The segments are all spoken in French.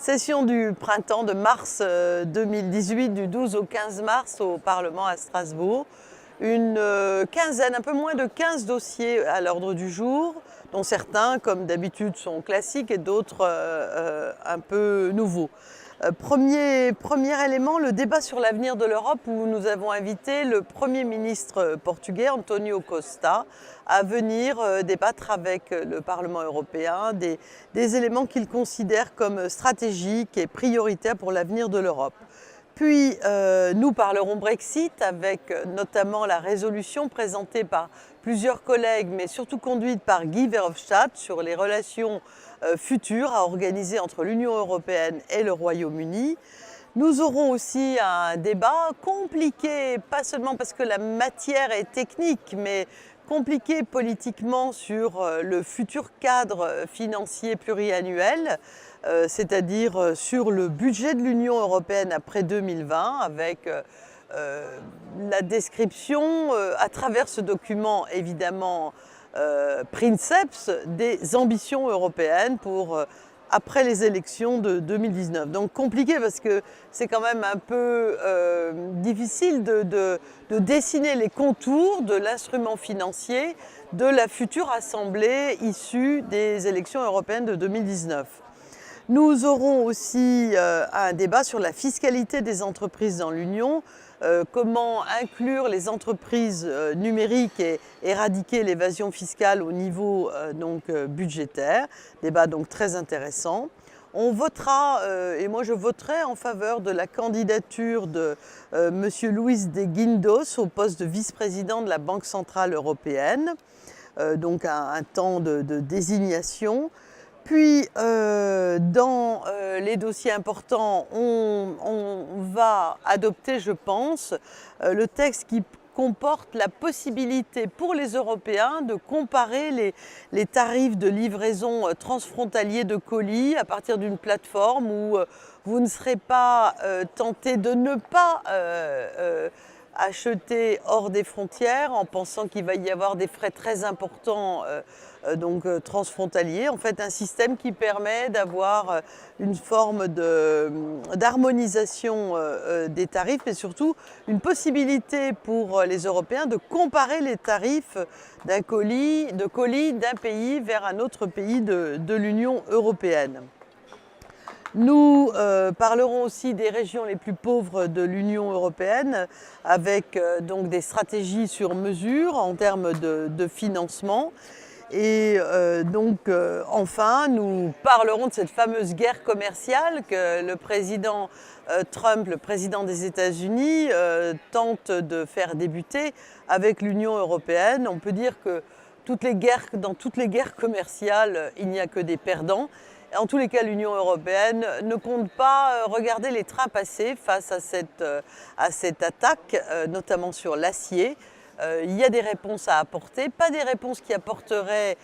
Session du printemps de mars 2018, du 12 au 15 mars au Parlement à Strasbourg. Une quinzaine, un peu moins de 15 dossiers à l'ordre du jour, dont certains, comme d'habitude, sont classiques et d'autres un peu nouveaux. Premier élément, le débat sur l'avenir de l'Europe où nous avons invité le Premier ministre portugais, António Costa, à venir débattre avec le Parlement européen des éléments qu'il considère comme stratégiques et prioritaires pour l'avenir de l'Europe. Puis nous parlerons Brexit avec notamment la résolution présentée par plusieurs collègues, mais surtout conduite par Guy Verhofstadt sur les relations futures à organiser entre l'Union européenne et le Royaume-Uni. Nous aurons aussi un débat compliqué, pas seulement parce que la matière est technique, mais compliqué politiquement sur le futur cadre financier pluriannuel, c'est-à-dire sur le budget de l'Union européenne après 2020, avec la description à travers ce document évidemment Princeps des ambitions européennes pour après les élections de 2019. Donc compliqué parce que c'est quand même un peu difficile de dessiner les contours de l'instrument financier de la future Assemblée issue des élections européennes de 2019. Nous aurons aussi un débat sur la fiscalité des entreprises dans l'Union, comment inclure les entreprises numériques et éradiquer l'évasion fiscale au niveau budgétaire. Débat donc très intéressant. On votera, et moi je voterai en faveur de la candidature de M. Luis de Guindos au poste de vice-président de la Banque centrale européenne, donc un temps de désignation. Puis, dans les dossiers importants, on va adopter, je pense, le texte qui comporte la possibilité pour les Européens de comparer les tarifs de livraison transfrontalier de colis à partir d'une plateforme où vous ne serez pas tenté de ne pas acheter hors des frontières en pensant qu'il va y avoir des frais très importants transfrontaliers. En fait, un système qui permet d'avoir une forme d'harmonisation des tarifs, mais surtout une possibilité pour les Européens de comparer les tarifs d'un colis d'un pays vers un autre pays de l'Union européenne. Nous parlerons aussi des régions les plus pauvres de l'Union européenne avec donc des stratégies sur mesure en termes de financement. Et enfin, nous parlerons de cette fameuse guerre commerciale que le président Trump, le président des États-Unis, tente de faire débuter avec l'Union européenne. On peut dire que dans toutes les guerres commerciales, il n'y a que des perdants. En tous les cas, l'Union européenne ne compte pas regarder les trains passer face à cette attaque, notamment sur l'acier. Il y a des réponses à apporter, pas des réponses qui apporteraient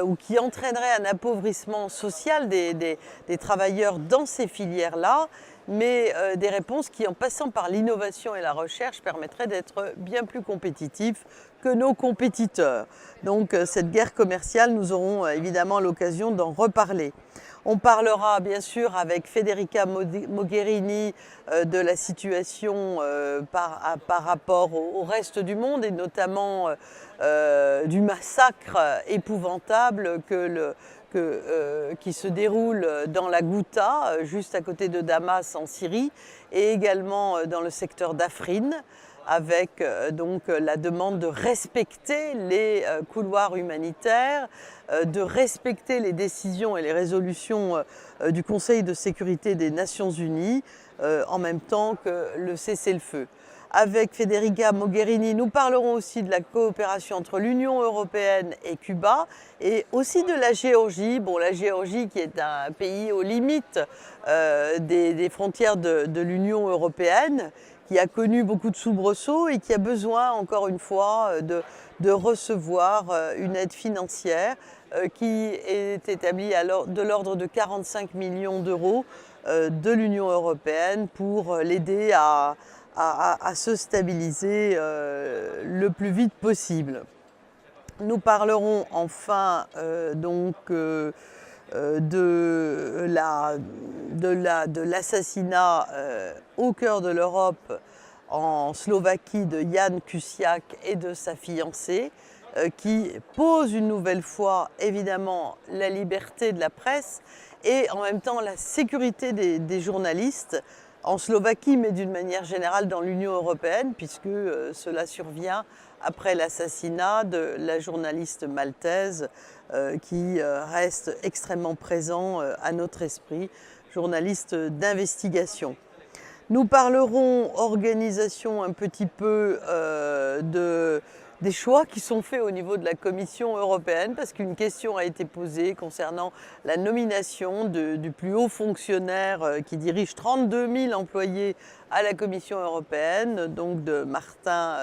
ou qui entraîneraient un appauvrissement social des travailleurs dans ces filières-là, mais des réponses qui, en passant par l'innovation et la recherche, permettraient d'être bien plus compétitifs que nos compétiteurs. Donc cette guerre commerciale, nous aurons évidemment l'occasion d'en reparler. On parlera bien sûr avec Federica Mogherini de la situation par rapport au reste du monde et notamment du massacre épouvantable qui se déroule dans la Ghouta, juste à côté de Damas en Syrie, et également dans le secteur d'Afrine, avec la demande de respecter les couloirs humanitaires, de respecter les décisions et les résolutions du Conseil de sécurité des Nations Unies, en même temps que le cessez-le-feu. Avec Federica Mogherini, nous parlerons aussi de la coopération entre l'Union européenne et Cuba et aussi de la Géorgie. Bon, la Géorgie qui est un pays aux limites des frontières de l'Union européenne, qui a connu beaucoup de soubresauts et qui a besoin, encore une fois, de recevoir une aide financière qui est établie de l'ordre de 45 millions d'euros de l'Union européenne pour l'aider à se stabiliser le plus vite possible. Nous parlerons enfin de de l'assassinat au cœur de l'Europe en Slovaquie de Jan Kuciak et de sa fiancée, qui pose une nouvelle fois évidemment la liberté de la presse et en même temps la sécurité des journalistes en Slovaquie, mais d'une manière générale dans l'Union européenne, puisque cela survient après l'assassinat de la journaliste maltaise qui reste extrêmement présent à notre esprit, journaliste d'investigation. Nous parlerons organisation un petit peu des choix qui sont faits au niveau de la Commission européenne, parce qu'une question a été posée concernant la nomination du plus haut fonctionnaire qui dirige 32 000 employés à la Commission européenne, donc de Martin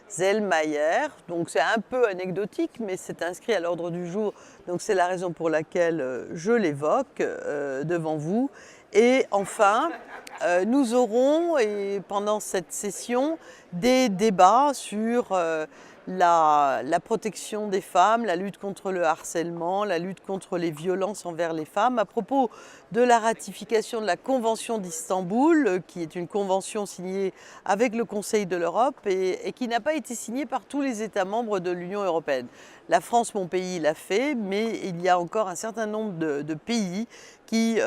Selmayr. Donc c'est un peu anecdotique, mais c'est inscrit à l'ordre du jour, donc c'est la raison pour laquelle je l'évoque devant vous. Et enfin, nous aurons, et pendant cette session, des débats sur la protection des femmes, la lutte contre le harcèlement, la lutte contre les violences envers les femmes, à propos de la ratification de la Convention d'Istanbul, qui est une convention signée avec le Conseil de l'Europe et qui n'a pas été signée par tous les États membres de l'Union européenne. La France, mon pays, l'a fait, mais il y a encore un certain nombre de pays qui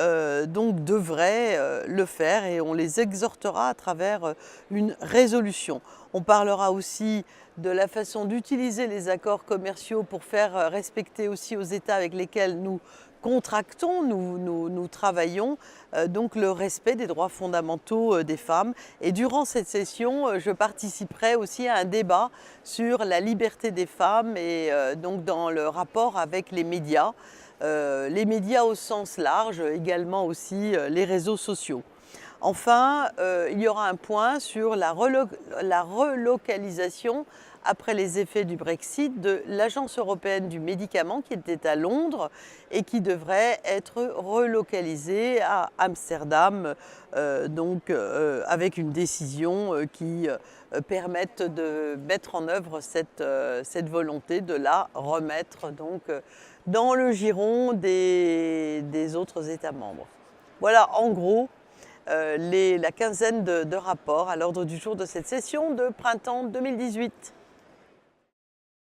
donc devraient le faire et on les exhortera à travers une résolution. On parlera aussi de la façon d'utiliser les accords commerciaux pour faire respecter aussi aux États avec lesquels nous contractons, nous travaillons, donc le respect des droits fondamentaux des femmes. Et durant cette session, je participerai aussi à un débat sur la liberté des femmes et donc dans le rapport avec les médias au sens large, également aussi les réseaux sociaux. Enfin, il y aura un point sur la relocalisation après les effets du Brexit de l'Agence européenne du médicament qui était à Londres et qui devrait être relocalisée à Amsterdam, avec une décision qui permette de mettre en œuvre cette volonté de la remettre donc, dans le giron des autres États membres. Voilà en gros la quinzaine de rapports à l'ordre du jour de cette session de printemps 2018.